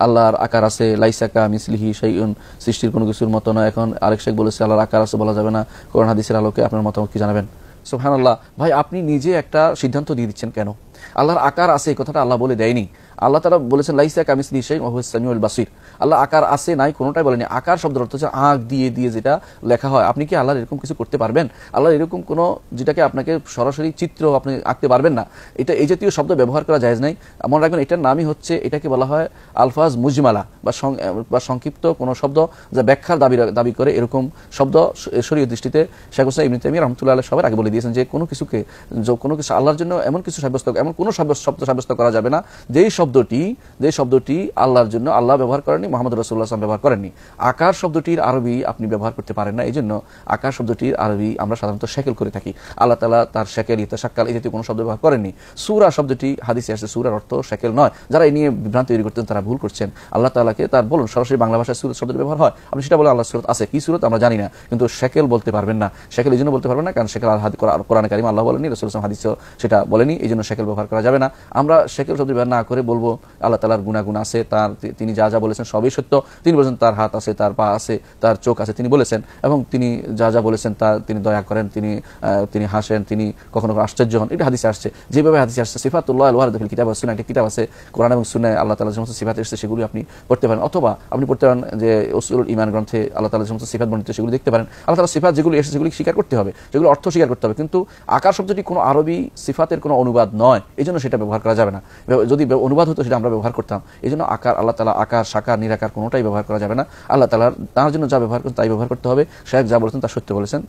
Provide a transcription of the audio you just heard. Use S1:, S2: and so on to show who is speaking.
S1: আল্লাহর আকার আছে, লাইসাকা মিসলিহি শাইউন, সৃষ্টির কোনো কিছুর মতো না। এখন আরেক শেখ বলেছে আল্লাহর আকার আছে, বলা যাবে না। কোরআন হাদিসের আলোকে আপনার মতামত কি জানাবেন? সুবহানাল্লাহ। ভাই, আপনি নিজে একটা সিদ্ধান্ত দিয়ে দিচ্ছেন কেন? আল্লাহর আকার আছে এই কথাটা আল্লাহ বলে দেয়নি। আল্লাহ তাআলা বলেছেন লাইসা কামিসলিহি শাইউন ওয়া হুয়াস সামিউল বাসীর। আল্লাহ আকার আছে নাই কোনোটাই বলেনি। আকার শব্দের অর্থ হচ্ছে আঁক দিয়ে দিয়ে যেটা লেখা হয়। আপনি কি আল্লাহর এরকম কিছু করতে পারবেন? আল্লাহর এরকম কোনো যেটাকে আপনাকে সরাসরি চিত্র আপনি আঁকতে পারবেন না, এটা এই জাতীয় শব্দ ব্যবহার করা জায়েজ নাই। মনে রাখবেন এটার নামই হচ্ছে, এটাকে বলা হয় আলফাজ মুজমালা বা সংক্ষিপ্ত কোনো শব্দ যা ব্যাখ্যার দাবি করে, এরকম শব্দ শরীয়ত দৃষ্টিতে শেখ হুসাইন ইবনে তাইমিয়া রাহমাতুল্লাহ আলাইহি সবার আগে বলে দিয়েছেন যে কোনো কিছু আল্লাহর জন্য এমন কিছু সাব্যস্ত, এমন কোনো শব্দ সাব্যস্ত করা যাবে না যেই শব্দটি আল্লাহর জন্য আল্লাহ ব্যবহার করেননি, মুহাম্মদ রাসূলুল্লাহ সাল্লাল্লাহু আলাইহি ওয়াসাল্লাম ব্যবহার করেননি। আকার শব্দটির আরবি আপনি ব্যবহার করতে পারেন না, এই জন্য আকার শব্দটির আরবি আমরা সাধারণত শেকেল করে থাকি। আল্লাহ তাআলা তার শেকেল, ইতাশাক্কাল এই জাতীয় কোনো শব্দ ব্যবহার করেননি। সূরা শব্দটি হাদিসে আসছে, সূরার অর্থ শেকেল নয়। যারা এই নিয়ে বিভ্রান্তি তৈরি করতেন তারা ভুল করছেন। আল্লাহ তাআলাকে তার বলুন সরাসরি বাংলা ভাষায় সূরা শব্দের ব্যবহার হয়, আপনি সেটা বলে আল্লাহ সূরা আছে, কি সূরা আমরা জানি না, কিন্তু শেকেল বলতে পারবেন না। শেকেল এই জন্য বলতে পারবেন না কারণ শেকেল কোরআনে কারিমে আল্লাহ বলেনি, রাসূল সাল্লাল্লাহু আলাইহি ওয়াসাল্লাম হাদিসেও সেটা বলেনি, এই জন্য শেকেল ব্যবহার করা যাবে না। আমরা শেকেল শব্দ ব্যবহার না করে বলবো আল্লাহ তাআলার গুনাগুণ আছে, তার তিনি যা যা বলেছেন সবই সত্য। তিনি বলেছেন তার হাত আছে, তার পা আছে, তার চোখ আছে, তিনি বলেছেন, এবং তিনি যা যা বলেছেন তা তিনি দয়া করেন, তিনি হাসেন, তিনি কখনো আশ্চর্য হন। এটা হাদিসে আসছে, যেভাবে হাদিসে আসছে সিফাতুল্লাহ আল ওয়ারিদা ফিল কিতাব ওয়াস সুন্নাহ, একটা কিতাব আছে কোরআন এবং সুন্নাহয় আল্লাহ তাআলার যে সমস্ত সিফাত এসেছে সেগুলি আপনি পড়তে পারেন, অথবা আপনি পড়তে পারেন যে উসুলুল ঈমান গ্রন্থে আল্লাহ তাআলার যে সমস্ত সিফাত বর্ণিত সেগুলি দেখতে পারেন। আল্লাহ তাআলার সিফাত যেগুলি এসেছে সেগুলি স্বীকার করতে হবে, যেগুলো অর্থ স্বীকার করতে হবে, কিন্তু আকার শব্দটি কোনো আরবি সিফাতের কোনো অনুবাদ নয়, এই জন্য সেটা ব্যবহার করা যাবে না। যদি অনুবাদ হতো সেটা আমরা ব্যবহার করতাম। এই জন্য আকার, আল্লাহ তাআলা আকার, সাকার, নিরাকার কোনোটাই ব্যবহার করা যাবে না। আল্লাহ তাআলার তার জন্য যা ব্যবহার করেন তাই ব্যবহার করতে হবে। শেখ যা বলেছেন তা সত্য বলেছেন।